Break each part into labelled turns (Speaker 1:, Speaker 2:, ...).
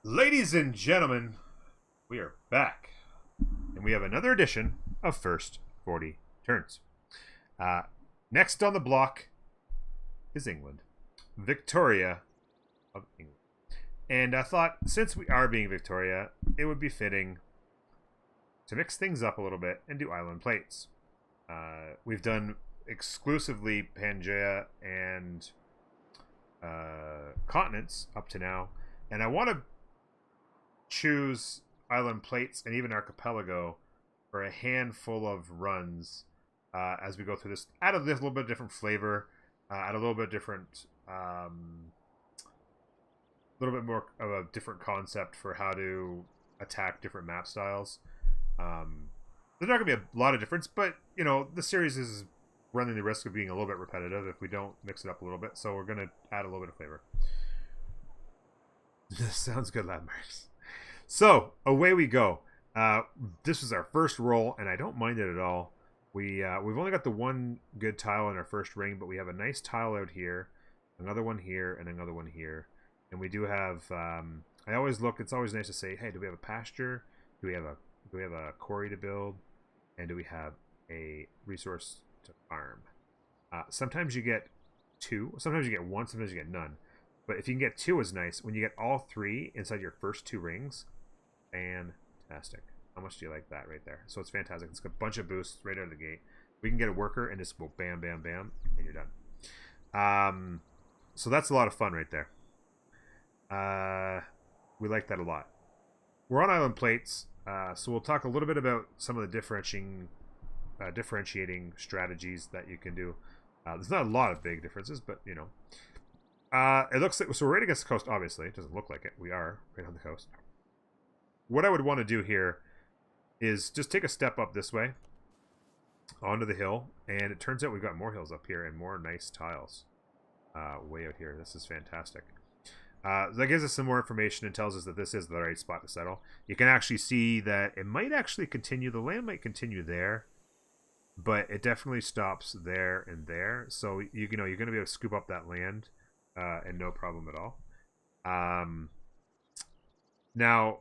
Speaker 1: Ladies and gentlemen, we are back, and we have another edition of First 40 Turns. Uh, Next on the block is England, Victoria of England. And I thought, since we are being Victoria, it would be fitting to mix things up a little bit and do island plates. We've done exclusively Pangea and continents up to now, and I want to choose island plates and even archipelago for a handful of runs as we go through this. Add a little bit of different flavor, add a little bit different, little bit more of a different concept for how to attack different map styles. There's not going to be a lot of difference, but you know the series is running the risk of being a little bit repetitive if we don't mix it up a little bit. So we're going to add a little bit of flavor. This sounds good, Landmarks. So away we go. This is our first roll, and I don't mind it at all. We've only got the one good tile in our first ring, but we have a nice tile out here, another one here, and another one here. And we do have. I always look. It's always nice to say, hey, do we have a pasture? Do we have a quarry to build? And do we have a resource to farm? Sometimes you get two. Sometimes you get one. Sometimes you get none. But if you can get two, is nice. When you get all three inside your first two rings, fantastic. How much do you like that right there? So it's fantastic. It's got a bunch of boosts right out of the gate. We can get a worker and just go bam, bam, bam, and you're done. So that's a lot of fun right there. We like that a lot. We're on island plates, so we'll talk a little bit about some of the differentiating strategies that you can do. There's not a lot of big differences, but you know. It looks like, so we're right against the coast, obviously. It doesn't look like it. We are right on the coast. What I would want to do here is just take a step up this way onto the hill, and it turns out we've got more hills up here and more nice tiles way out here. This is fantastic. That gives us some more information and tells us that this is the right spot to settle. You can actually see that it might actually continue. The land might continue there, but it definitely stops there and there. So you're going to be able to scoop up that land. And no problem at all. Now,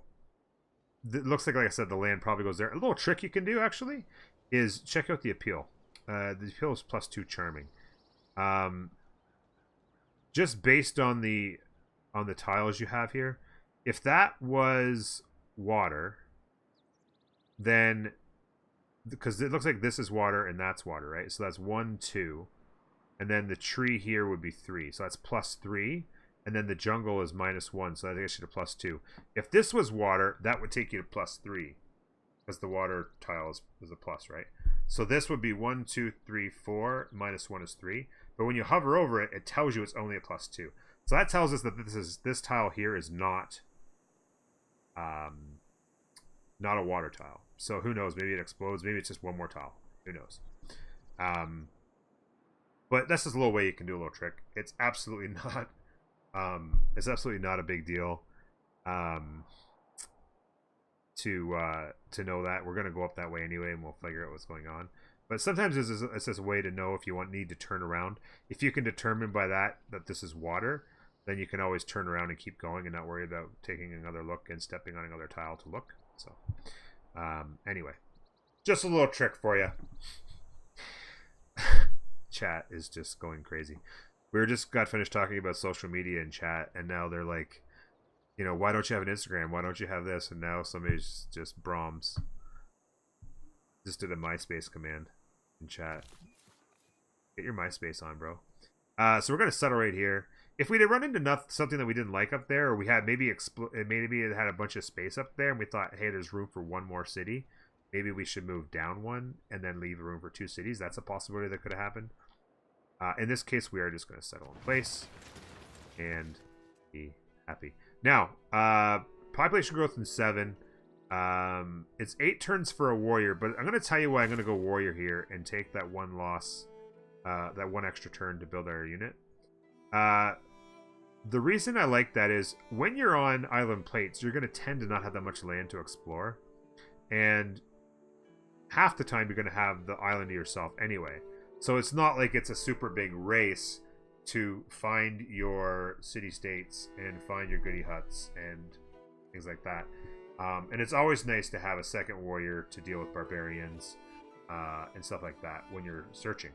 Speaker 1: it looks like I said, the land probably goes there. A little trick you can do, actually, is check out the appeal. The appeal is +2 charming. Just based on the tiles you have here, if that was water, then, because it looks like this is water and that's water, right? So that's 1, 2. And then the tree here would be 3. So that's +3. And then the jungle is -1. So that gets you to +2. If this was water, that would take you to +3. Because the water tile is a plus, right? So this would be 1, 2, 3, 4. -1 is 3. But when you hover over it, it tells you it's only a +2. So that tells us that this tile here is not a water tile. So who knows? Maybe it explodes. Maybe it's just one more tile. Who knows? But that's just a little way you can do a little trick. It's absolutely not. It's absolutely not a big deal. To know that we're gonna go up that way anyway, and we'll figure out what's going on. But sometimes it's just a way to know if you need to turn around. If you can determine by that this is water, then you can always turn around and keep going and not worry about taking another look and stepping on another tile to look. So, anyway, just a little trick for you. Chat is just going crazy. We just got finished talking about social media in chat, and now they're like, you know, why don't you have an Instagram? Why don't you have this? And now somebody's just Brahms just did a MySpace command in chat. Get your MySpace on, bro. So we're gonna settle right here. If we did run into something that we didn't like up there, or we had maybe it had a bunch of space up there, and we thought, hey, there's room for one more city. Maybe we should move down one and then leave room for 2 cities. That's a possibility that could have happened. In this case, we are just going to settle in place and be happy. Now, population growth in 7. It's 8 turns for a warrior, but I'm going to tell you why I'm going to go warrior here and take that one loss, that one extra turn to build our unit. The reason I like that is when you're on island plates, you're going to tend to not have that much land to explore. And half the time you're going to have the island to yourself anyway. So it's not like it's a super big race to find your city-states and find your goody huts and things like that. And it's always nice to have a second warrior to deal with barbarians and stuff like that when you're searching.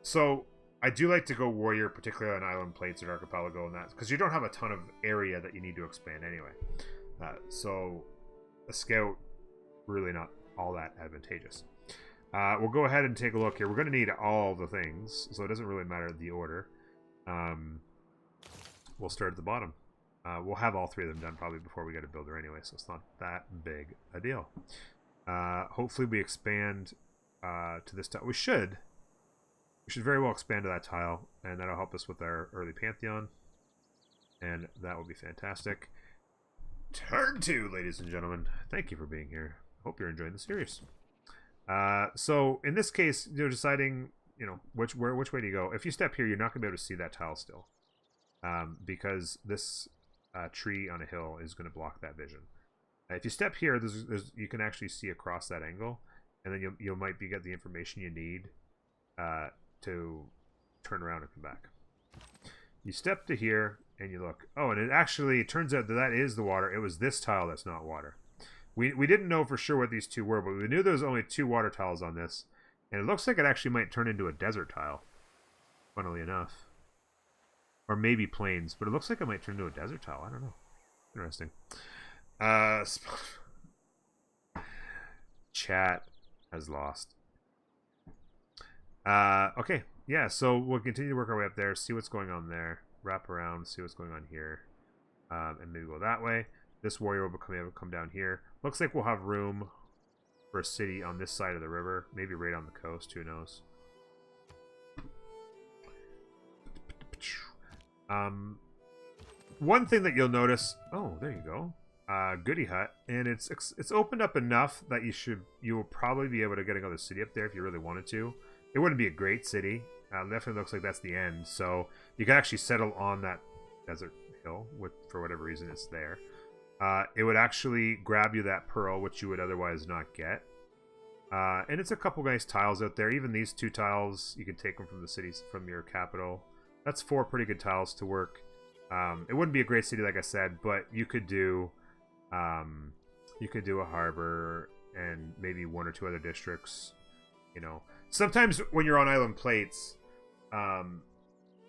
Speaker 1: So I do like to go warrior, particularly on island plates or archipelago and that, because you don't have a ton of area that you need to expand anyway. So a scout, really not all that advantageous. We'll go ahead and take a look here. We're going to need all the things, so it doesn't really matter the order. We'll start at the bottom. We'll have all three of them done probably before we get a builder anyway, so it's not that big a deal. Hopefully we expand to this tile. We should very well expand to that tile, and that'll help us with our early Pantheon, and that will be fantastic. Turn 2, ladies and gentlemen. Thank you for being here. Hope you're enjoying the series. So in this case, you're deciding, which way do you go. If you step here, you're not going to be able to see that tile still, because this tree on a hill is going to block that vision. If you step here, you can actually see across that angle, and then you might get the information you need to turn around and come back. You step to here and you look. Oh, and it turns out that is the water. It was this tile that's not water. We didn't know for sure what these two were, but we knew there was only 2 water tiles on this, and it looks like it actually might turn into a desert tile, funnily enough, or maybe plains, but it looks like it might turn into a desert tile. I don't know. Interesting. Chat has lost. Okay, yeah, so we'll continue to work our way up there, see what's going on there, wrap around, see what's going on here, and maybe go that way. This warrior will come down here. Looks like we'll have room for a city on this side of the river, maybe right on the coast, who knows. One thing that you'll notice, oh, there you go, Goody Hut, and it's opened up enough that you will probably be able to get another city up there if you really wanted to. It wouldn't be a great city. Definitely looks like that's the end. So you can actually settle on that desert hill for whatever reason it's there. It would actually grab you that pearl, which you would otherwise not get. And it's a couple nice tiles out there. Even these 2 tiles, you can take them from the cities, from your capital. That's 4 pretty good tiles to work. It wouldn't be a great city, like I said, but you could do a harbor and maybe 1 or 2 other districts. Sometimes when you're on island plates,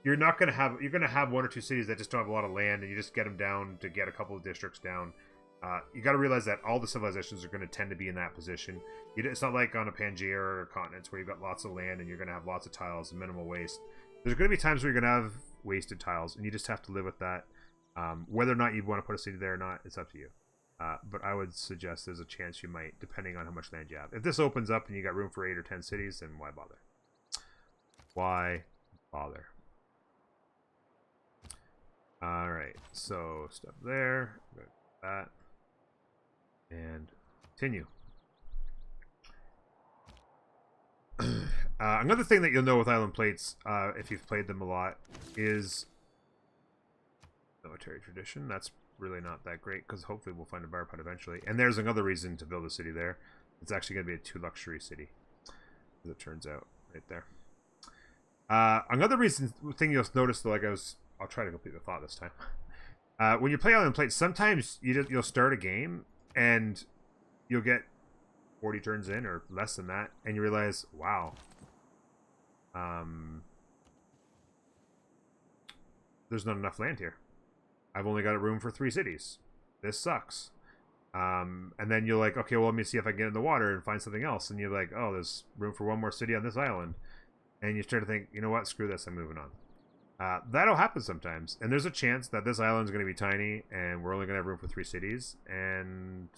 Speaker 1: you're going to have 1 or 2 cities that just don't have a lot of land, and you just get them down to get a couple of districts down. You got to realize that all the civilizations are going to tend to be in that position. It's not like on a Pangea or continents where you've got lots of land and you're going to have lots of tiles and minimal waste. There's going to be times where you're going to have wasted tiles, and you just have to live with that. Whether or not you want to put a city there or not, it's up to you. But I would suggest there's a chance you might, depending on how much land you have. If this opens up and you got room for 8 or 10 cities, then why bother? Why bother? Alright, so step there, that, and continue. Another thing that you'll know with island plates, if you've played them a lot, is military tradition. That's really not that great, because hopefully we'll find a bar pot eventually. And there's another reason to build a city there. It's actually going to be a 2 luxury city, as it turns out, right there. Another thing you'll notice, though, I'll try to complete the thought this time. When you play island plates, sometimes you'll start a game and you'll get 40 turns in or less than that, and you realize, wow, there's not enough land here. I've only got room for 3 cities. This sucks. And then you're like, okay, well, let me see if I can get in the water and find something else. And you're like, oh, there's room for 1 more city on this island. And you start to think, you know what, screw this, I'm moving on. That'll happen sometimes. And there's a chance that this island's going to be tiny and we're only going to have room for 3 cities. And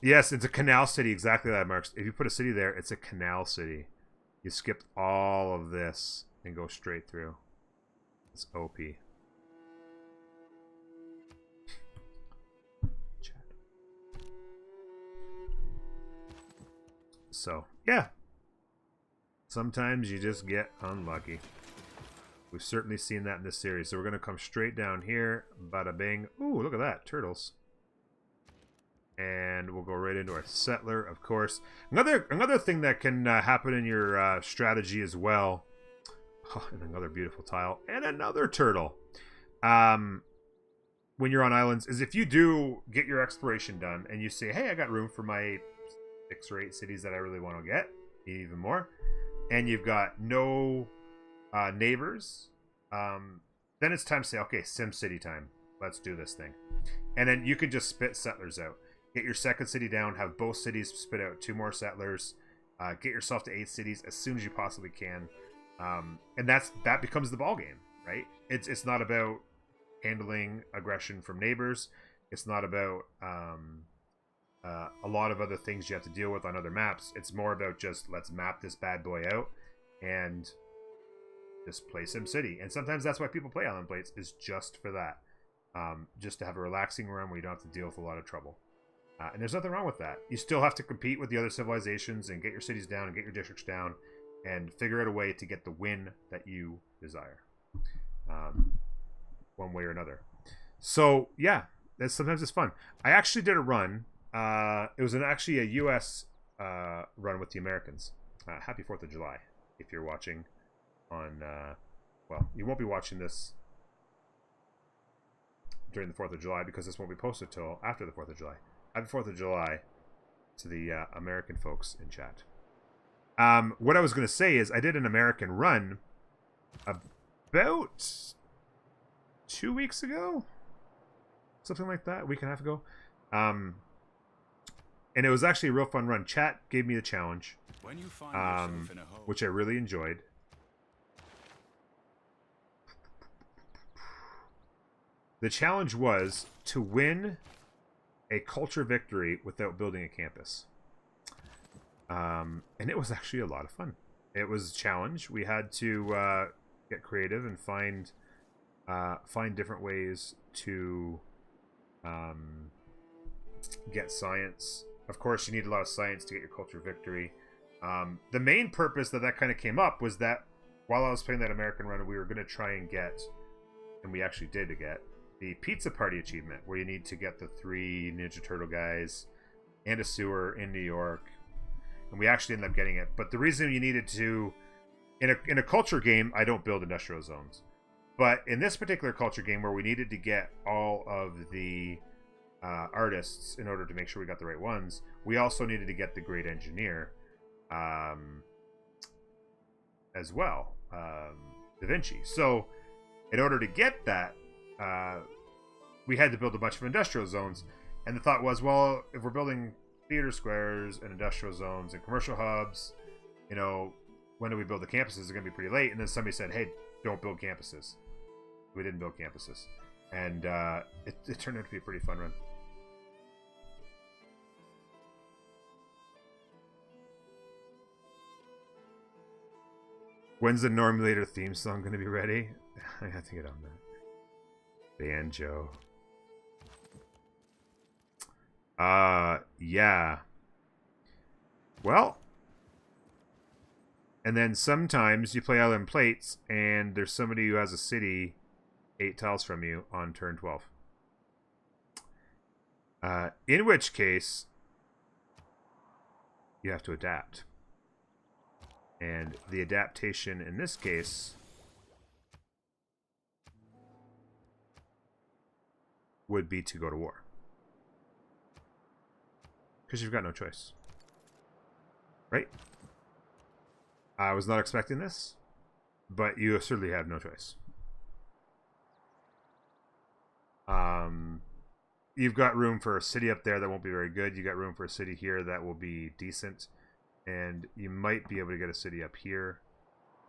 Speaker 1: yes, it's a canal city, exactly that, Marks. If you put a city there, it's a canal city. You skip all of this and go straight through. It's OP. So, yeah. Sometimes you just get unlucky. We've certainly seen that in this series. So we're going to come straight down here. Bada bing. Ooh, look at that. Turtles. And we'll go right into our settler, of course. Another thing that can happen in your strategy as well Oh, and another beautiful tile. And another turtle. When you're on islands, is if you do get your exploration done and you say, hey, I got room for my 6 or 8 cities that I really want to get, even more, and you've got no neighbors, then it's time to say, okay, Sim City time. Let's do this thing. And then you can just spit settlers out. Get your second city down, have both cities spit out 2 more settlers, get yourself to 8 cities as soon as you possibly can. And that becomes the ball game, right? It's not about handling aggression from neighbors. It's not about a lot of other things you have to deal with on other maps. It's more about just let's map this bad boy out and just play SimCity. And sometimes that's why people play Island Plates, is just for that. Just to have a relaxing run where you don't have to deal with a lot of trouble. And there's nothing wrong with that. You still have to compete with the other civilizations and get your cities down and get your districts down and figure out a way to get the win that you desire. One way or another. So, yeah, sometimes it's fun. I actually did a run. It was actually a U.S. Run with the Americans. Happy 4th of July, if you're watching on... well, you won't be watching this during the 4th of July because this won't be posted till after the 4th of July. Happy 4th of July to the American folks in chat. What I was going to say is I did an American run about 2 weeks ago, something like that, a week and a half ago, and it was actually a real fun run. Chat gave me the challenge,
Speaker 2: when you find yourself in a hole,
Speaker 1: which I really enjoyed. The challenge was to win a culture victory without building a campus, and it was actually a lot of fun. It was a challenge. We had to get creative and find different ways to get science. Of course, you need a lot of science to get your culture victory. The main purpose that kind of came up was that while I was playing that American run, we were going to try and get, and we actually did get, the pizza party achievement, where you need to get the 3 Ninja Turtle guys and a sewer in New York. And we actually ended up getting it. But the reason you needed to, in a culture game, I don't build industrial zones. But in this particular culture game, where we needed to get all of the artists in order to make sure we got the right ones, we also needed to get the great engineer as well, Da Vinci. So in order to get that, we had to build a bunch of industrial zones. And the thought was, well, if we're building theater squares and industrial zones and commercial hubs, you know, when do we build the campuses? It's going to be pretty late. And then somebody said, hey, don't build campuses. We didn't build campuses. And it turned out to be a pretty fun run. When's the Normulator theme song going to be ready? I have to get on that. Banjo. Yeah. Well, and then sometimes you play Island Plates and there's somebody who has a city 8 tiles from you on turn 12. In which case, you have to adapt. And the adaptation in this case would be to go to war. Because you've got no choice. Right? I was not expecting this, but you certainly have no choice. You've got room for a city up there that won't be very good. You got room for a city here that will be decent. And you might be able to get a city up here.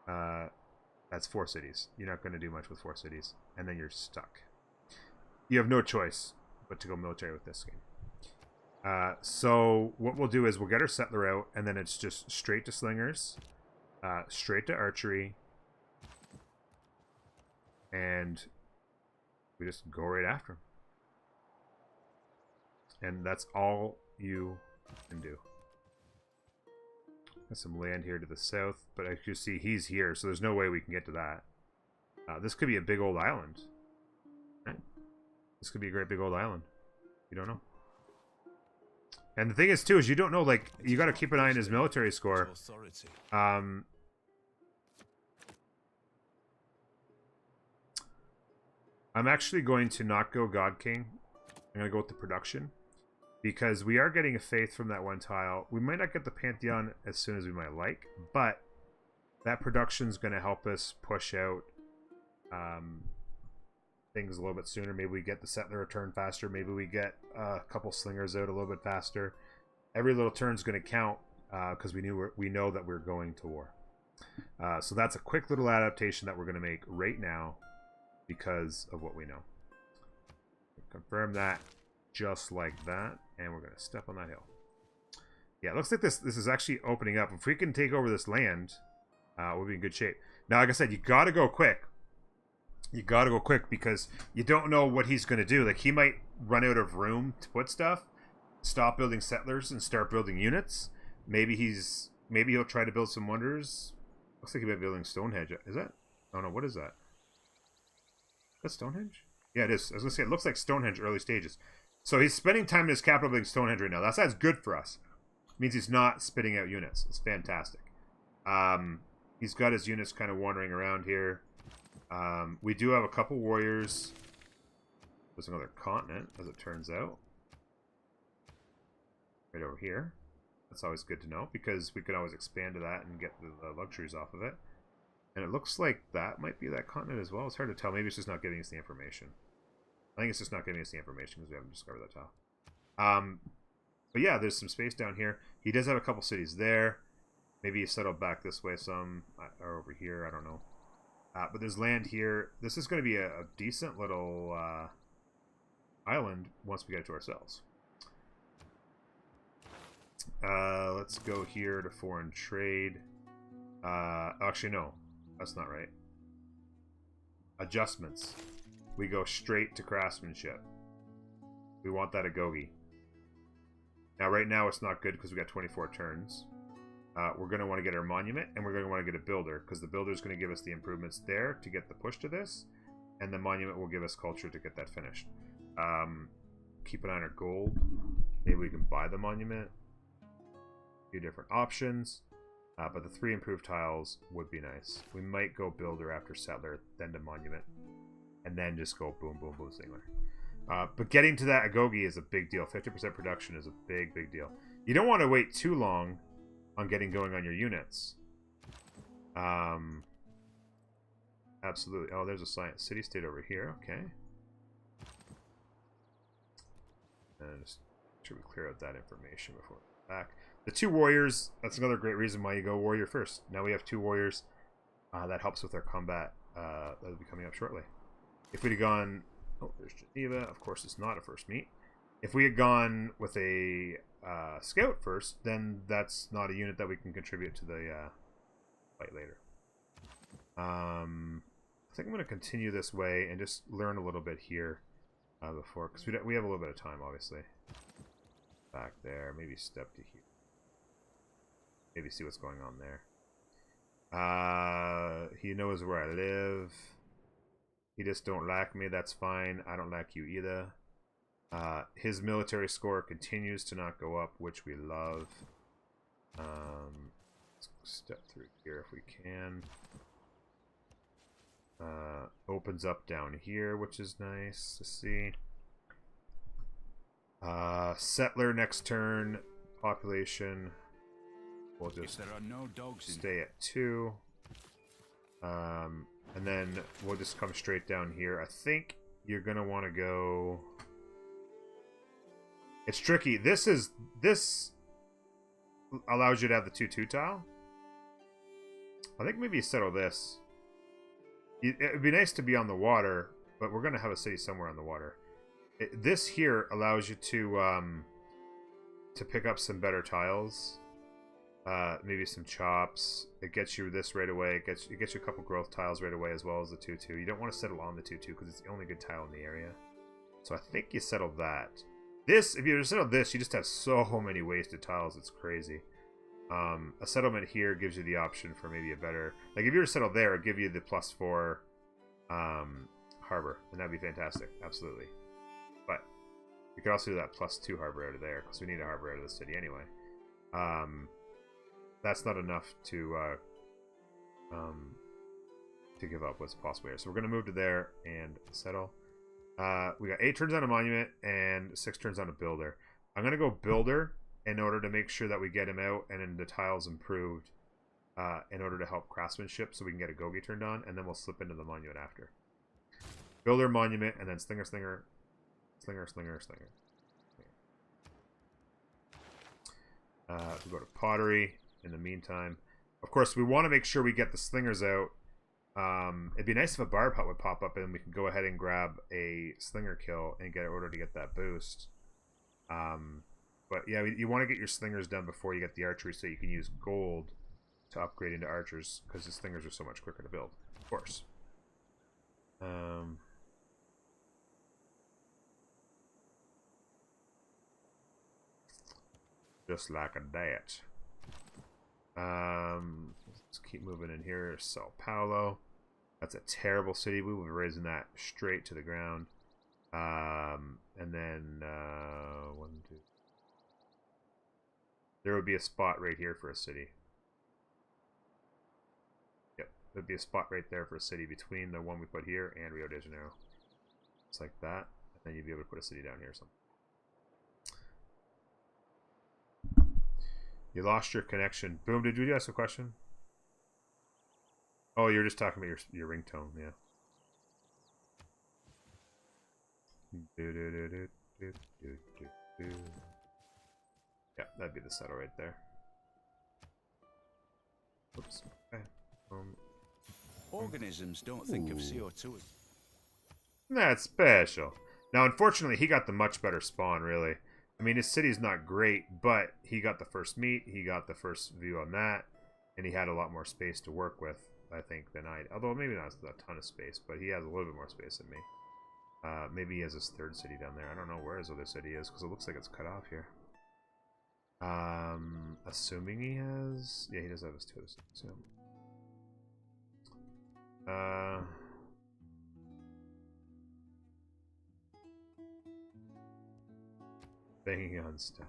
Speaker 1: That's 4 cities. You're not going to do much with 4 cities. And then you're stuck. You have no choice but to go military with this game. So what we'll do is we'll get our settler out, and then it's just straight to slingers, straight to archery, and we just go right after him. And that's all you can do. Got some land here to the south, but as you see, he's here, so there's no way we can get to that. This could be a big old island. This could be a great big old island. You don't know. And the thing is, too, is you don't know, like, you got to keep an eye on his military score. I'm actually going to not go God King. I'm going to go with the production. Because we are getting a faith from that one tile. We might not get the Pantheon as soon as we might like. But that production is going to help us push out things a little bit sooner. Maybe we get the settler return faster. Maybe we get a couple slingers out a little bit faster. Every little turn is going to count because we know that we're going to war. So that's a quick little adaptation that we're going to make right now because of what we know. Confirm that just like that, and we're going to step on that hill. Yeah, it looks like this is actually opening up. If we can take over this land, we'll be in good shape. Now, like I said, you got to go quick. You got to go quick because you don't know what he's going to do. Like, he might run out of room to put stuff, stop building settlers, and start building units. Maybe he'll try to build some wonders. Looks like he might be building Stonehenge. Is that? Oh no, what is that? That's Stonehenge? Yeah, it is. I was going to say, it looks like Stonehenge early stages. So he's spending time in his capital building Stonehenge right now. That's good for us. It means he's not spitting out units. It's fantastic. He's got his units kind of wandering around here. We do have a couple warriors. There's another continent, as it turns out. Right over here. That's always good to know, because we can always expand to that and get the luxuries off of it. And it looks like that might be that continent as well. It's hard to tell. Maybe it's just not giving us the information. I think it's just not giving us the information because we haven't discovered that tile. But yeah, there's some space down here. He does have a couple cities there. Maybe he settled back this way some, or over here, I don't know. But there's land here. This is going to be a decent little island once we get it to ourselves. Let's go here to foreign trade. Actually, no. That's not right. Adjustments. We go straight to craftsmanship. We want that agoge. Now, right now, it's not good because we got 24 turns. We're going to want to get our monument, and we're going to want to get a builder, because the builder is going to give us the improvements there to get the push to this, and the monument will give us culture to get that finished. Keep an eye on our gold. Maybe we can buy the monument. A few different options. But the 3 improved tiles would be nice. We might go builder after settler, then to monument, and then just go boom, boom, boom, singler. But getting to that agoge is a big deal. 50% production is a big, big deal. You don't want to wait too long on getting going on your units. Absolutely. Oh, there's a city-state over here. Okay. And just make sure we clear out that information before we're back. The 2 warriors, that's another great reason why you go warrior first. Now we have 2 warriors. That helps with our combat. That'll be coming up shortly. If we'd have gone... Oh, there's Geneva. Of course, it's not a first meet. If we had gone with a scout first, then that's not a unit that we can contribute to the fight later. I think I'm going to continue this way and just learn a little bit here before, because we have a little bit of time, obviously. Back there, maybe step to here. Maybe see what's going on there. He knows where I live. He just don't like me. That's fine. I don't like you either. His military score continues to not go up, which we love. Let's step through here if we can. Opens up down here, which is nice to see. Settler next turn. Population. We'll just
Speaker 2: there are no dogs
Speaker 1: stay at 2. And then we'll just come straight down here. I think you're going to want to go... It's tricky. This allows you to have the 2-2 tile. I think maybe you settle this. It would be nice to be on the water, but we're going to have a city somewhere on the water. This here allows you to pick up some better tiles. Maybe some chops. It gets you this right away. It gets you a couple growth tiles right away, as well as the 2-2. You don't want to settle on the 2-2 because it's the only good tile in the area. So I think you settle that. This, if you were to settle this, you just have so many wasted tiles. It's crazy. A settlement here gives you the option for maybe a better... Like, if you were to settle there, it'd give you the +4 harbor. And that'd be fantastic. Absolutely. But you could also do that +2 harbor out of there, because we need a harbor out of the city anyway. That's not enough to give up what's possible here. So we're going to move to there and settle. We got 8 turns on a monument and 6 turns on a builder. I'm gonna go builder in order to make sure that we get him out and then the tiles improved in order to help craftsmanship, so we can get a Gogi turned on, and then we'll slip into the monument after. Builder, monument, and then slinger, slinger, slinger, slinger, slinger. We go to pottery in the meantime. Of course, we want to make sure we get the slingers out. It'd be nice if a barb hut would pop up and we can go ahead and grab a slinger kill and get in order to get that boost. But yeah, you want to get your slingers done before you get the archery, so you can use gold to upgrade into archers, because the slingers are so much quicker to build, of course. Just like a dat. Let's keep moving in here. Sao Paulo. That's a terrible city. We will be raising that straight to the ground. And then 1, 2. There would be a spot right here for a city. Yep, there'd be a spot right there for a city between the one we put here and Rio de Janeiro. It's like that, and then you'd be able to put a city down here or something. You lost your connection. Boom, did you ask a question? Oh, you're just talking about your ringtone, yeah. Yeah, that'd be the settle right there. Oops. Okay.
Speaker 2: Organisms don't think of CO2.
Speaker 1: That's special. Now, unfortunately, he got the much better spawn, really. I mean, his city's not great, but he got the first meat, he got the first view on that, and he had a lot more space to work with, I think, than I. Although maybe not a ton of space, but he has a little bit more space than me. Maybe he has his third city down there. I don't know where his other city is, because it looks like it's cut off here. Assuming he has... Yeah, he does have his two other cities, yeah. Banging on stuff.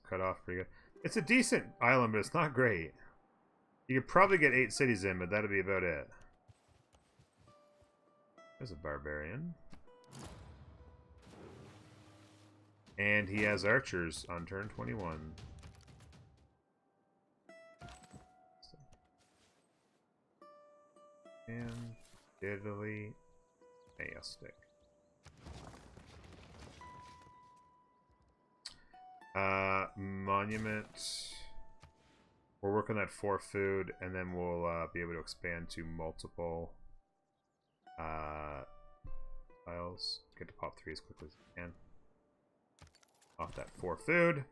Speaker 1: Cut off pretty good. It's a decent island, but it's not great. You could probably get 8 cities in, but that'd be about it. There's a barbarian. And he has archers on turn 21. And Italy, Majestic. Monument. We're working that 4 food, and then we'll be able to expand to multiple tiles. Get to pop 3 as quickly as we can. Off that 4 food.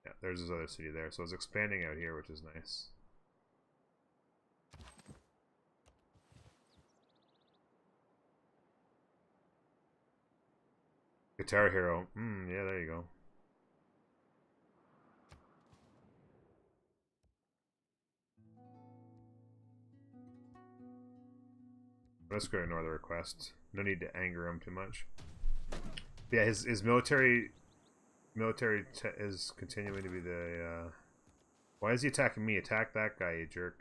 Speaker 1: Yeah, there's his other city there. So it's expanding out here, which is nice. Guitar Hero. Yeah, there you go. Let's go ignore the request. No need to anger him too much. Yeah, his military is continuing to be the. Why is he attacking me? Attack that guy, you jerk.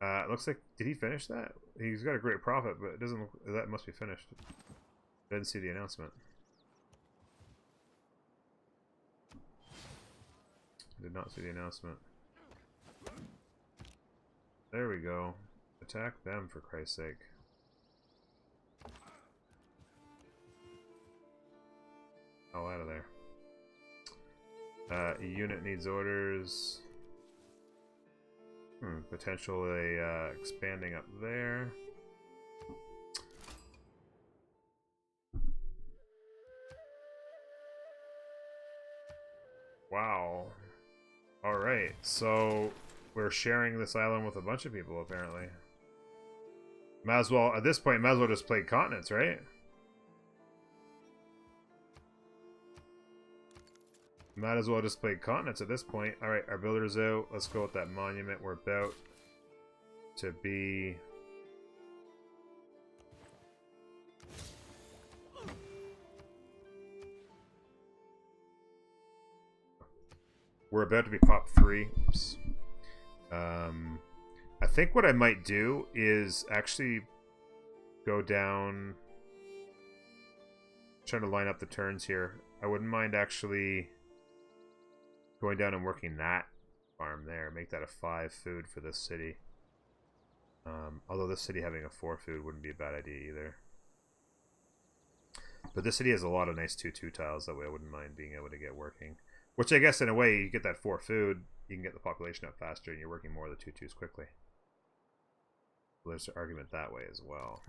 Speaker 1: It looks like, did he finish that? He's got a great profit, but it doesn't look, that must be finished. Didn't see the announcement. Did not see the announcement. There we go. Attack them, for Christ's sake. All out of there. Unit needs orders. Potentially expanding up there. Wow. Alright, so we're sharing this island with a bunch of people, apparently. Might as well, at this point, might as well just play continents, right? Might as well just play continents at this point. Alright, our builder's out. Let's go with that monument. We're about to be We're about to be pop 3. Oops. I think what I might do is actually go down, trying to line up the turns here. I wouldn't mind actually going down and working that farm there. Make that a 5 food for this city. Although this city having a 4 food wouldn't be a bad idea either. But this city has a lot of nice 2-2 tiles, that way I wouldn't mind being able to get working. Which I guess in a way, you get that 4 food, you can get the population up faster, and you're working more of the 2-2s quickly. So there's an argument that way as well.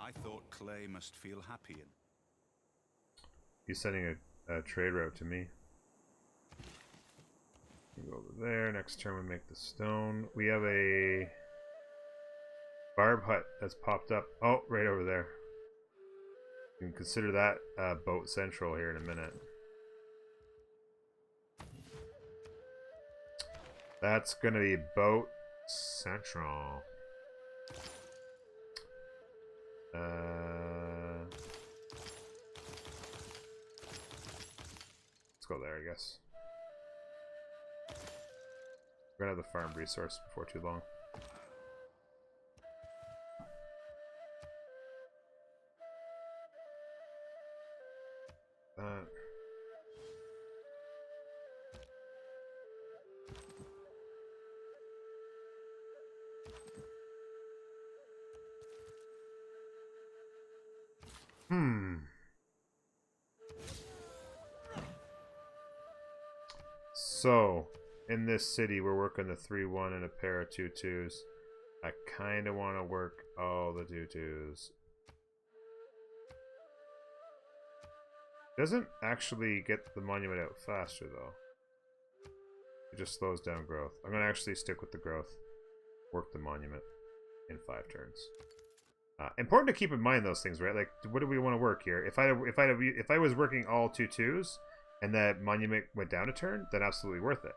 Speaker 2: I thought Clay must feel happy in.
Speaker 1: He's sending a trade route to me. Go over there. Next turn we make the stone. We have a barb hut that's popped up. Oh, right over there. You can consider that boat central here in a minute. That's gonna be boat central. Let's go there, I guess. We're gonna have the farm resource before too long. So, in this city, we're working the 3-1 and a pair of 2-2s. I kind of want to work all the 2-2s. Doesn't actually get the monument out faster, though. It just slows down growth. I'm going to actually stick with the growth. Work the monument in 5 turns. Important to keep in mind those things, right? Like, what do we want to work here? If I was working all 2-2s and that monument went down a turn, then absolutely worth it.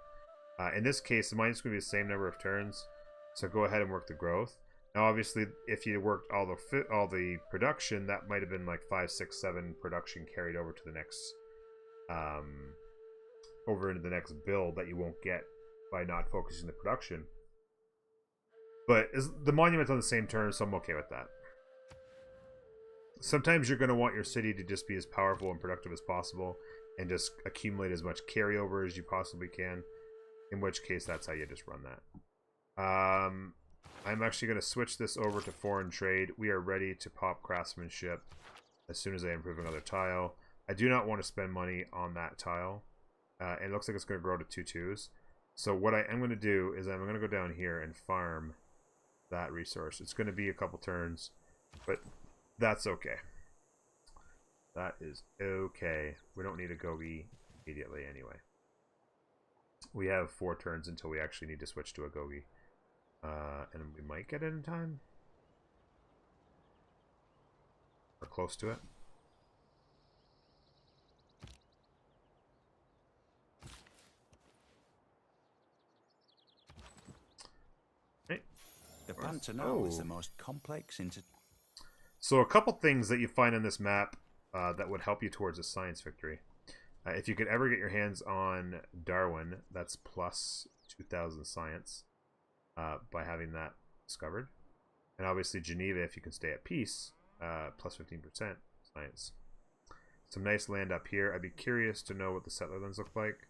Speaker 1: In this case, the monument's going to be the same number of turns, so go ahead and work the growth. Now, obviously, if you worked all the production, that might have been like 5, 6, 7 production carried over to the next, over into the next build that you won't get by not focusing the production. But the monument's on the same turn, so I'm okay with that. Sometimes you're going to want your city to just be as powerful and productive as possible and just accumulate as much carryover as you possibly can. In which case, that's how you just run that. I'm actually going to switch this over to foreign trade. We are ready to pop craftsmanship as soon as I improve another tile. I do not want to spend money on that tile. It looks like it's going to grow to 2-2s. So what I am going to do is I'm going to go down here and farm that resource. It's going to be a couple turns, but that's okay. That is okay. We don't need a Gogi immediately anyway. We have 4 turns until we actually need to switch to a Gogi. And we might get it in time. Or close to it. Right.
Speaker 2: The Pantanal is the most complex
Speaker 1: So a couple things that you find in this map that would help you towards a science victory. If you could ever get your hands on Darwin, that's plus 2,000 science by having that discovered. And obviously Geneva, if you can stay at peace, plus 15% science. Some nice land up here. I'd be curious to know what the settler lands look like.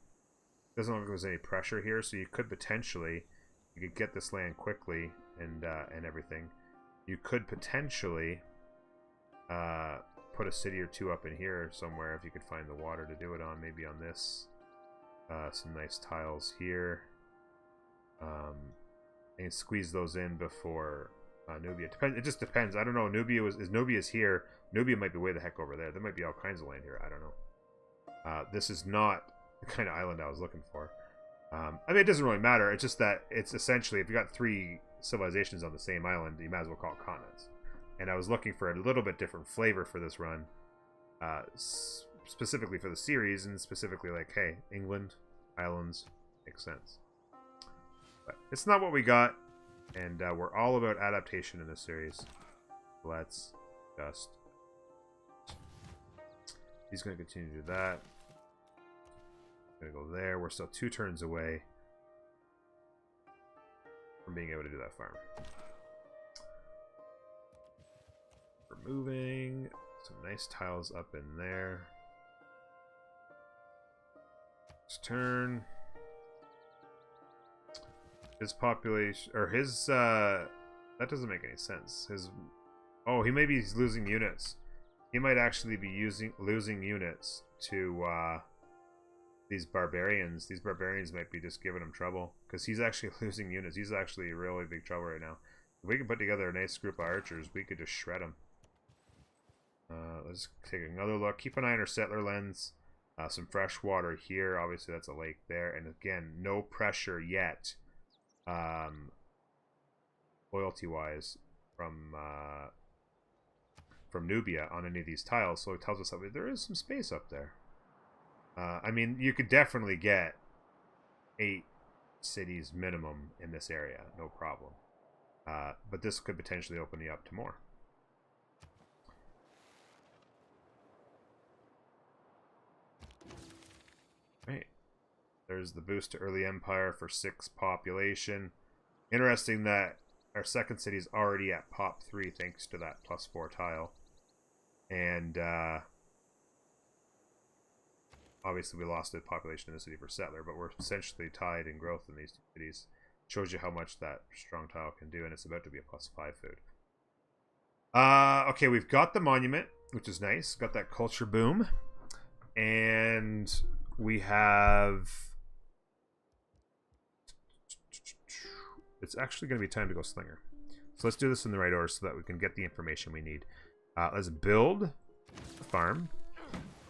Speaker 1: Doesn't look like there's any pressure here, so you could potentially, you could get this land quickly and everything. You could potentially put a city or 2 up in here somewhere if you could find the water to do it on. Maybe on this. Some nice tiles here. And squeeze those in before Nubia. It just depends. I don't know. Nubia's here. Nubia might be way the heck over there. There might be all kinds of land here. I don't know. This is not the kind of island I was looking for. I mean, it doesn't really matter. It's just that it's essentially, if you got 3 civilizations on the same island, you might as well call it continents. And I was looking for a little bit different flavor for this run, specifically for the series, and specifically like, hey, England, Islands, makes sense. But it's not what we got, and we're all about adaptation in this series. Let's just... He's going to continue to do that. Going to go there. We're still 2 turns away from being able to do that farm. We're moving some nice tiles up in there. Next turn. His population, or his, that doesn't make any sense. His, oh, he maybe he's losing units. He might actually be losing units to these barbarians. These barbarians might be just giving him trouble because he's actually losing units. He's actually in really big trouble right now. If we can put together a nice group of archers, we could just shred him. Let's take another look. Keep an eye on our settler lens. Some fresh water here. Obviously, that's a lake there. And again, no pressure yet, loyalty-wise, from Nubia on any of these tiles. So it tells us that there is some space up there. I mean, you could definitely get 8 cities minimum in this area, no problem. But this could potentially open you up to more. Right. There's the boost to early empire for 6 population. Interesting that our second city is already at pop 3 thanks to that +4 tile. And obviously we lost the population in the city for settler, but we're essentially tied in growth in these 2 cities. Shows you how much that strong tile can do, and it's about to be a +5 food. Okay, we've got the monument, which is nice. Got that culture boom. And we have... It's actually going to be time to go slinger. So let's do this in the right order so that we can get the information we need. Let's build a farm.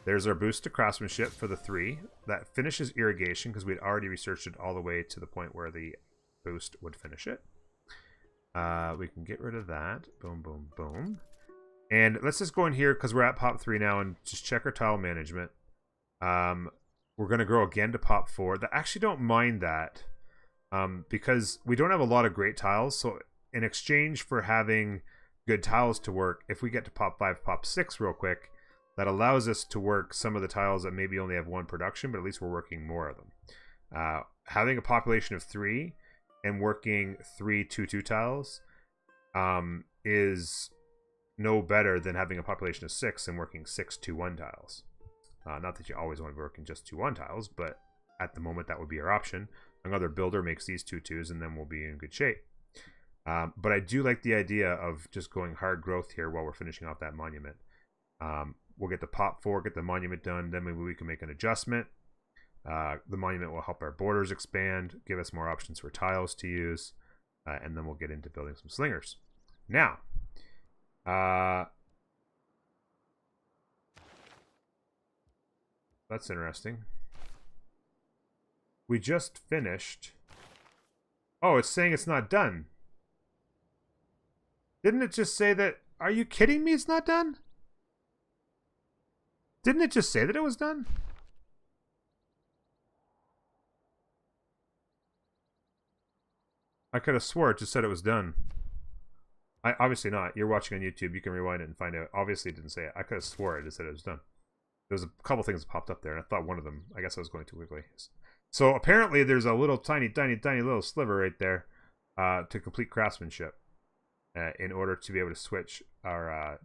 Speaker 1: There's our boost to craftsmanship for the 3. That finishes irrigation because we'd already researched it all the way to the point where the boost would finish it. We can get rid of that. Boom, boom, boom. And let's just go in here because we're at pop 3 now and just check our tile management. We're going to grow again to pop 4. I actually don't mind that because we don't have a lot of great tiles. So in exchange for having good tiles to work, if we get to pop 5, pop 6 real quick, that allows us to work some of the tiles that maybe only have 1 production, but at least we're working more of them. Having a population of 3 and working 3 2/2 tiles is no better than having a population of 6 and working 6 2/1 tiles. Not that you always want to be working just 2/1 tiles, but at the moment that would be our option. Another builder makes these 2/2s and then we'll be in good shape. But I do like the idea of just going hard growth here while we're finishing off that monument. We'll get the pop 4, get the monument done, then maybe we can make an adjustment. The monument will help our borders expand, give us more options for tiles to use, and then we'll get into building some slingers. Now, that's interesting. We just finished. Oh, it's saying it's not done. Didn't it just say that? Are you kidding me? It's not done? Didn't it just say that it was done? I could have swore it just said it was done. Obviously not. You're watching on YouTube. You can rewind it and find out. Obviously it didn't say it. I could have swore it just said it was done. There's a couple things that popped up there, and I thought one of them, I guess I was going too quickly. So apparently there's a little tiny little sliver right there to complete craftsmanship in order to be able to switch our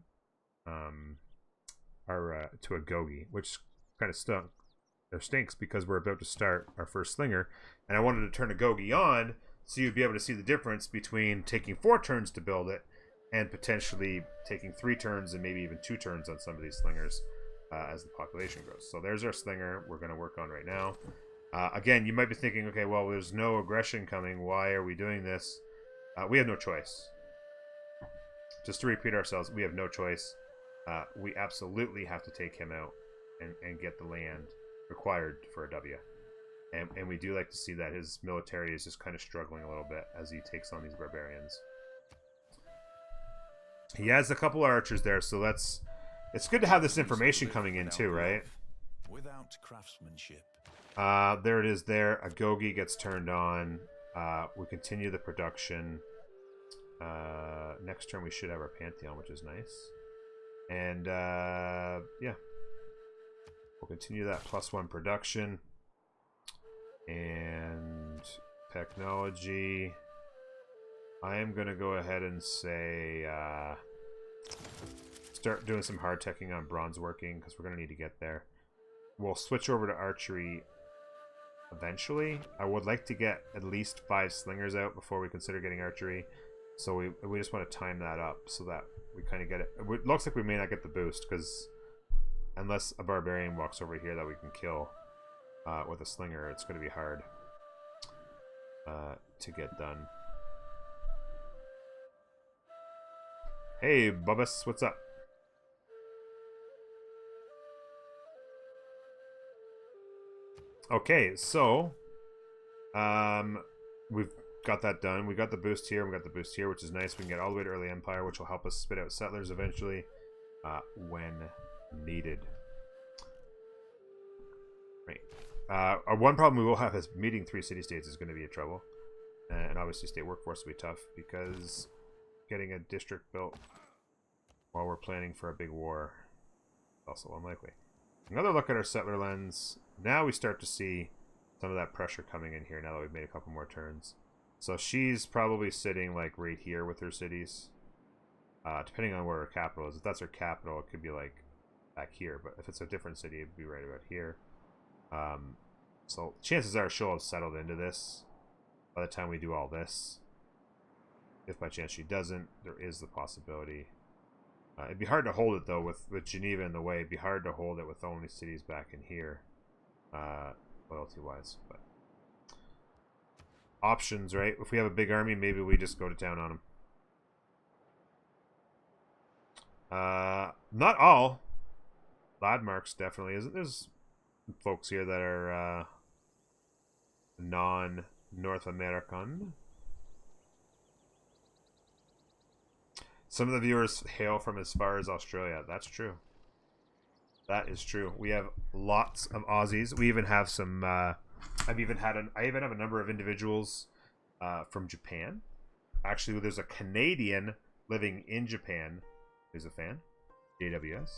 Speaker 1: to a Gogi, which kind of stinks because we're about to start our first slinger, and I wanted to turn a Gogi on so you'd be able to see the difference between taking 4 turns to build it and potentially taking 3 turns and maybe even 2 turns on some of these slingers as the population grows. So there's our slinger we're going to work on right now. Again, you might be thinking, okay, well, there's no aggression coming. Why are we doing this? We have no choice. Just to repeat ourselves, we have no choice. We absolutely have to take him out and get the land required for a W. And we do like to see that his military is just kind of struggling a little bit as he takes on these barbarians. He has a couple archers there, so that's... It's good to have this information coming in too, right?
Speaker 2: Without craftsmanship.
Speaker 1: There it is there. Agogi gets turned on. We continue the production. Next turn we should have our Pantheon, which is nice. And, yeah. We'll continue that +1 production. And technology. I am going to go ahead and say... start doing some hard teching on bronze working, because we're going to need to get there. We'll switch over to archery eventually. I would like to get at least 5 slingers out before we consider getting archery. So we just want to time that up so that we kind of get it. It looks like we may not get the boost, because unless a barbarian walks over here that we can kill with a slinger, it's going to be hard to get done. Hey, Bubbus, what's up? Okay, so we've got that done. We got the boost here, we got the boost here, which is nice. We can get all the way to early empire, which will help us spit out settlers eventually when needed. Right. One problem we will have is meeting 3 city-states is going to be a trouble. And obviously state workforce will be tough, because getting a district built while we're planning for a big war is also unlikely. Another look at our settler lens. Now we start to see some of that pressure coming in here now that we've made a couple more turns. So she's probably sitting like right here with her cities. Depending on where her capital is. If that's her capital, it could be like back here. But if it's a different city, it'd be right about here. So chances are she'll have settled into this by the time we do all this. If by chance she doesn't, there is the possibility. It'd be hard to hold it though with Geneva in the way. It'd be hard to hold it with only cities back in here. Loyalty wise, but options, right? If we have a big army, maybe we just go to town on them. Not all landmarks definitely isn't. There's folks here that are non-North American. Some of the viewers hail from as far as Australia. That's true. That is true. We have lots of Aussies. We even have some. I even have a number of individuals from Japan. Actually, there's a Canadian living in Japan who's a fan. JWS.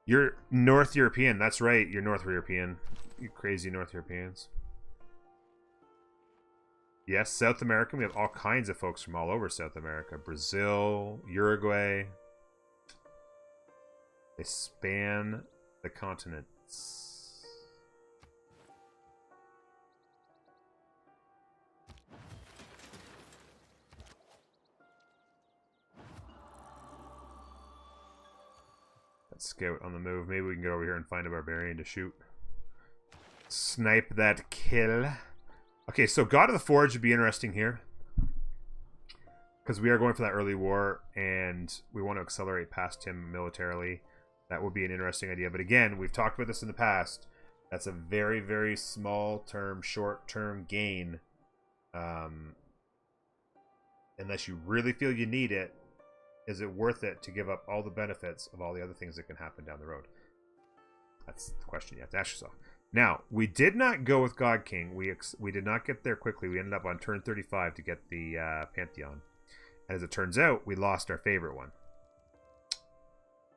Speaker 1: You're North European. That's right. You're North European. You crazy North Europeans. Yes, South American. We have all kinds of folks from all over South America. Brazil, Uruguay. They span the continents. Let's scout on the move. Maybe we can get over here and find a barbarian to shoot. Snipe that kill. Okay, so God of the Forge would be interesting here, because we are going for that early war, and we want to accelerate past him militarily. That would be an interesting idea. But again, we've talked about this in the past. That's a very, very small-term, short-term gain. Unless you really feel you need it, is it worth it to give up all the benefits of all the other things that can happen down the road? That's the question you have to ask yourself. Now, we did not go with God King. We did not get there quickly. We ended up on turn 35 to get the Pantheon. And as it turns out, we lost our favorite one.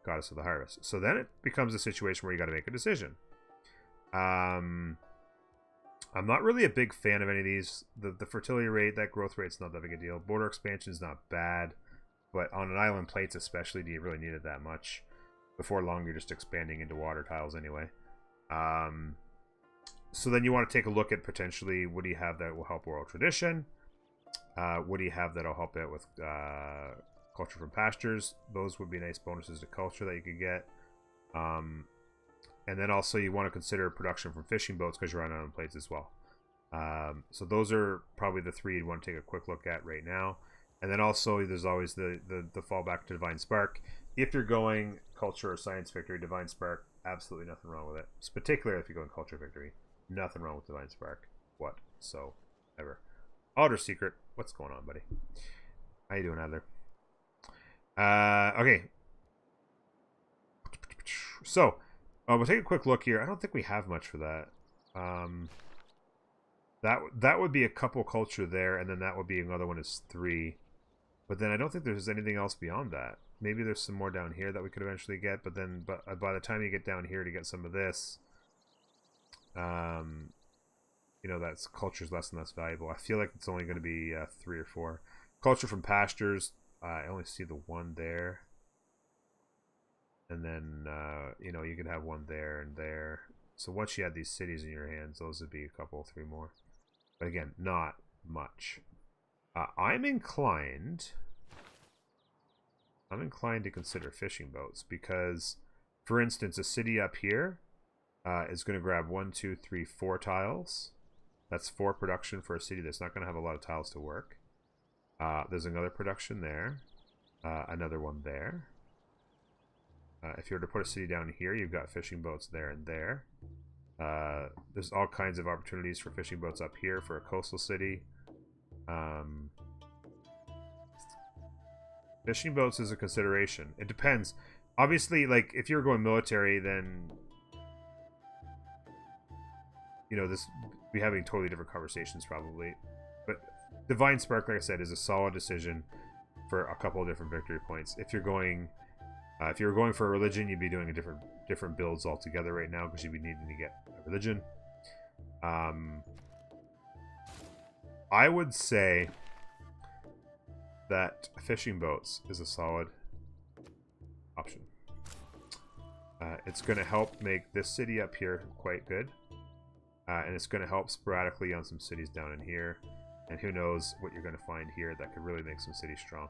Speaker 1: Goddess of the Harvest. So then it becomes a situation where you got to make a decision. I'm not really a big fan of any of these. The fertility rate, that growth rate's not that big a deal. Border expansion is not bad. But on an island plates especially, do you really need it that much? Before long, you're just expanding into water tiles anyway. So then you want to take a look at potentially what do you have that will help oral tradition? What do you have that'll help out with culture from pastures? Those would be nice bonuses to culture that you could get. And then also you want to consider production from fishing boats because you're on island plates as well. So those are probably the 3 you'd want to take a quick look at right now. And then also there's always the fallback to Divine Spark. If you're going culture or science victory, Divine Spark, absolutely nothing wrong with it. It's particularly if you're going culture victory. Nothing wrong with Divine Spark whatsoever. Outer Secret, what's going on, buddy? How you doing, Adler? Okay. So, we'll take a quick look here. I don't think we have much for that. That would be a couple culture there, and then that would be another one is 3. But then I don't think there's anything else beyond that. Maybe there's some more down here that we could eventually get, but by the time you get down here to get some of this, you know, that's culture's less and less valuable. I feel like it's only going to be 3 or 4. Culture from pastures, I only see the 1 there. And then, you know, you could have 1 there and there. So once you had these cities in your hands, those would be a couple, 3 more. But again, not much. I'm inclined to consider fishing boats because, for instance, a city up here is going to grab 1, 2, 3, 4 tiles. That's 4 production for a city that's not going to have a lot of tiles to work. There's another production there. Another one there. If you were to put a city down here, you've got fishing boats there and there. There's all kinds of opportunities for fishing boats up here for a coastal city. Fishing boats is a consideration. It depends. Obviously, like, if you're going military, then, you know, this be having totally different conversations probably. But Divine Spark, like I said, is a solid decision for a couple of different victory points. If you're going for a religion, you'd be doing a different builds altogether right now because you'd be needing to get a religion. I would say that fishing boats is a solid option. It's going to help make this city up here quite good. And it's going to help sporadically on some cities down in here. And who knows what you're going to find here that could really make some cities strong.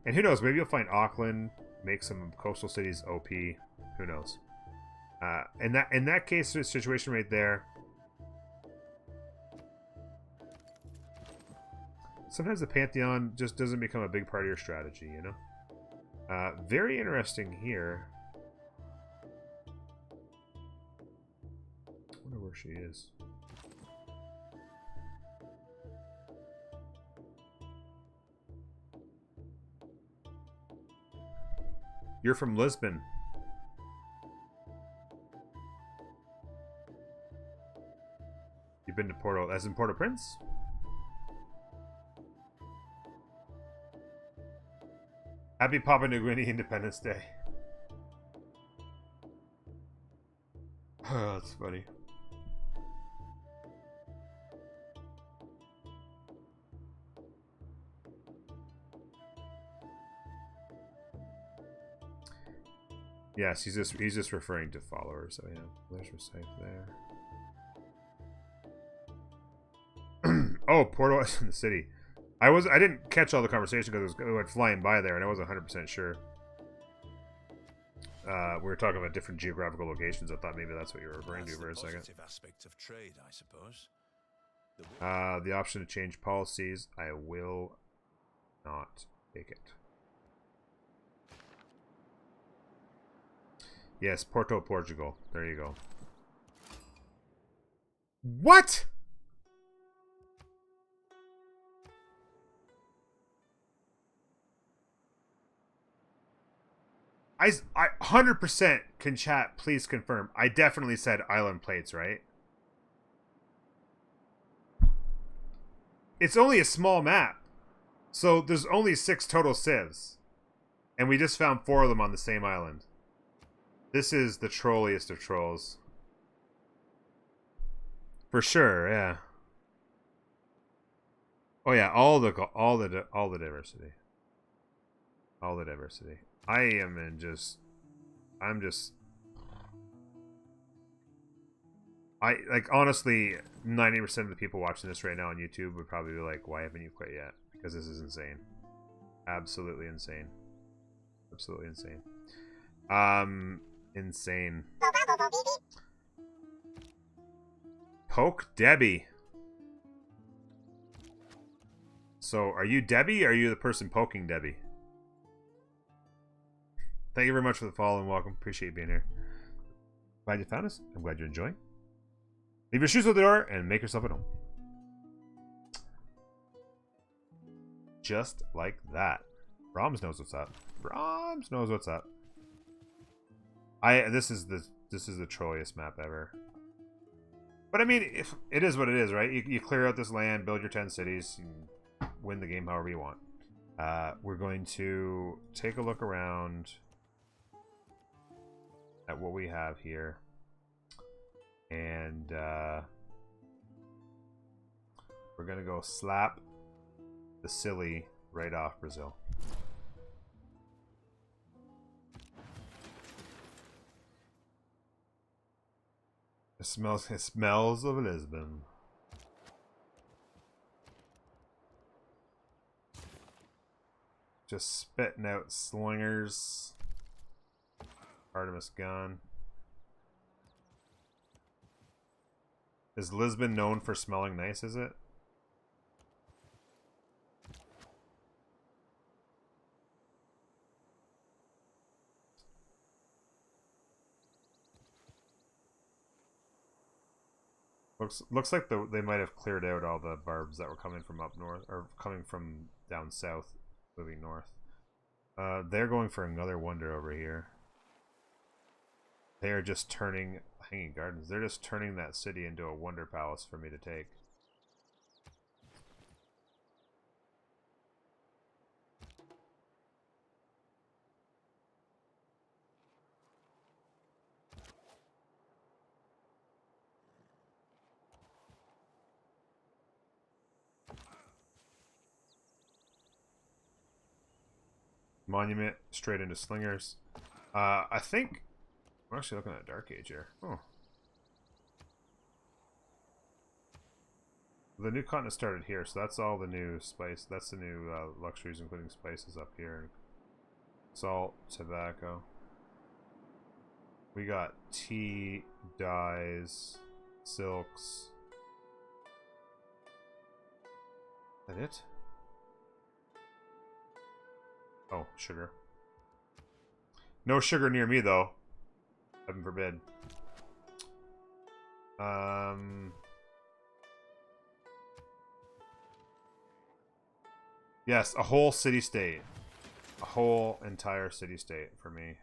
Speaker 1: And who knows, maybe you'll find Auckland, make some coastal cities OP. Who knows? In that case, situation right there, sometimes the Pantheon just doesn't become a big part of your strategy, you know? Very interesting here. I wonder where she is. You're from Lisbon. You've been to Porto, as in Port-au-Prince? Happy Papua New Guinea Independence Day. Oh, that's funny. Yes, he's just referring to followers. So yeah, there's your site there. Oh, Porto is in the city. I didn't catch all the conversation because it went flying by there, and I wasn't 100% sure. We were talking about different geographical locations. I thought maybe that's what you were referring to for a second.
Speaker 2: Aspect of trade, I suppose.
Speaker 1: The option to change policies, I will not take it. Yes, Porto, Portugal. There you go. What? I 100% can chat, please confirm. I definitely said island plates, right? It's only a small map. So there's only 6 total civs. And we just found 4 of them on the same island. This is the trolliest of trolls. For sure, yeah. Oh yeah, all the diversity. All the diversity. Honestly, 90% of the people watching this right now on YouTube would probably be like, why haven't you quit yet? Because this is insane. Absolutely insane. Absolutely insane. Insane. Poke Debbie. So, are you Debbie or are you the person poking Debbie? Thank you very much for the follow and welcome. Appreciate you being here. Glad you found us. I'm glad you're enjoying. Leave your shoes at the door and make yourself at home. Just like that. Brahms knows what's up. Brahms knows what's up. This is the trolliest map ever. But I mean, if it is what it is, right? You clear out this land, build your 10 cities, and win the game however you want. We're going to take a look around at what we have here. And we're going to go slap the silly right off Brazil. It smells of Lisbon. Just spitting out slingers. Artemis gun. Is Lisbon known for smelling nice, is it? Looks like they might have cleared out all the barbs that were coming from up north, or coming from down south, moving north. They're going for another wonder over here. They are just turning Hanging Gardens. They're just turning that city into a wonder palace for me to take. Monument straight into slingers. I think we're actually looking at Dark Age here. Oh. The new continent started here, so that's all the new spice. That's the new luxuries, including spices up here. Salt, tobacco. We got tea, dyes, silks. Is that it? Oh, sugar. No sugar near me, though. Heaven forbid. Yes, a whole city-state. A whole entire city-state for me.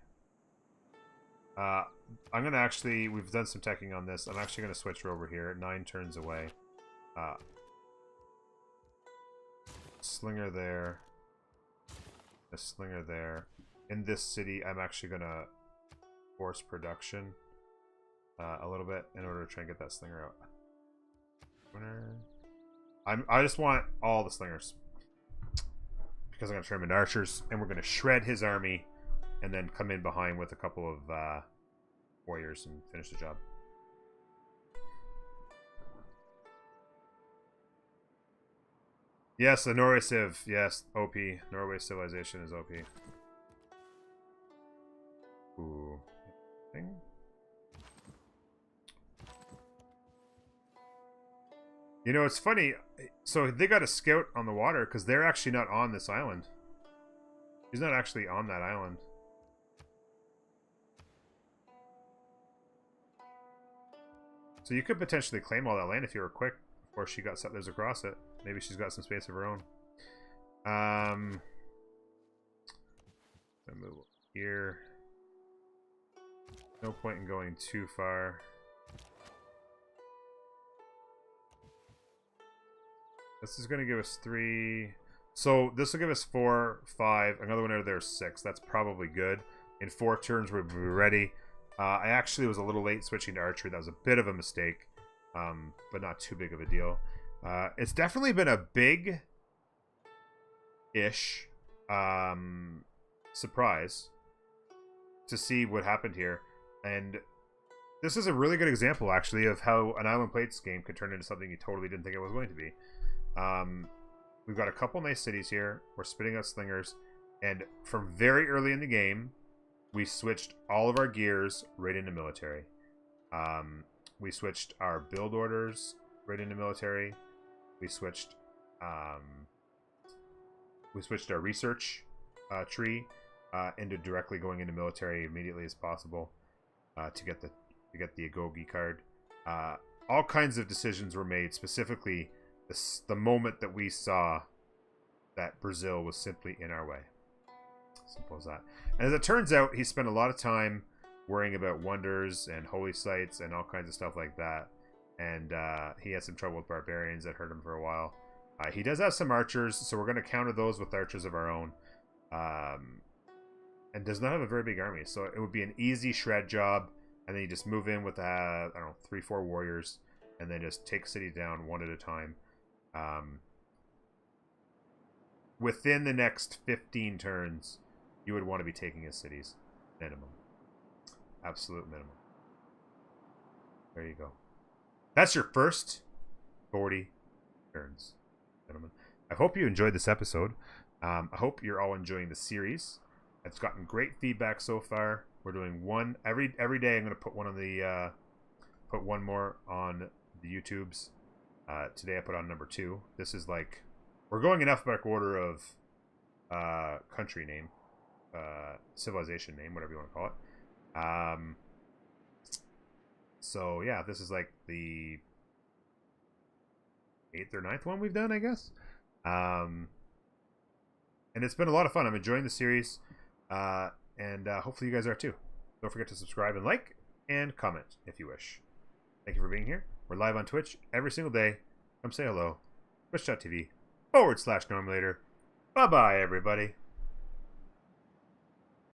Speaker 1: I'm going to actually... We've done some teching on this. I'm actually going to switch over here. 9 turns away. Slinger there. A slinger there. In this city, I'm actually going to force production a little bit in order to try and get that slinger out. I just want all the slingers. Because I'm going to turn him into archers, and we're going to shred his army, and then come in behind with a couple of warriors and finish the job. Yes, the Norway Civ. Yes, OP. Norway Civilization is OP. Ooh. Thing. You know, it's funny. So they got a scout on the water because they're actually not on this island. He's not actually on that island. So you could potentially claim all that land if you were quick before she got settlers across it. Maybe she's got some space of her own. Gonna move here. No point in going too far. This is going to give us 3. So this will give us 4, 5. Another one out of there is 6. That's probably good. In 4 turns, we'll be ready. I actually was a little late switching to archery. That was a bit of a mistake, but not too big of a deal. It's definitely been a big-ish surprise to see what happened here. And this is a really good example, actually, of how an Island Plates game could turn into something you totally didn't think it was going to be. We've got a couple nice cities here. We're spitting out slingers. And from very early in the game, we switched all of our gears right into military. We switched our build orders right into military. We switched our research tree into directly going into military immediately as possible to get the Agogi card. All kinds of decisions were made, specifically the moment that we saw that Brazil was simply in our way. Simple as that. And as it turns out, he spent a lot of time worrying about wonders and holy sites and all kinds of stuff like that. And he had some trouble with barbarians that hurt him for a while. He does have some archers, so we're going to counter those with archers of our own. And does not have a very big army, so it would be an easy shred job. And then you just move in with, I don't know, 3-4 warriors, and then just take city down one at a time. Within the next 15 turns, you would want to be taking his cities. Minimum. Absolute minimum. There you go. That's your first 40 turns, gentlemen. I hope you enjoyed this episode. I hope you're all enjoying the series. It's gotten great feedback so far. We're doing one every day. I'm going to put one on the put one more on the YouTubes. Today I put on number 2. This is like, we're going in alphabetical order of country name, civilization name, whatever you want to call it. So yeah, this is like the 8th or 9th one we've done, I guess. And it's been a lot of fun. I'm enjoying the series. And hopefully you guys are too. Don't forget to subscribe and like and comment if you wish. Thank you for being here. We're live on Twitch every single day. Come say hello. Twitch.tv/Normulator. Bye-bye, everybody.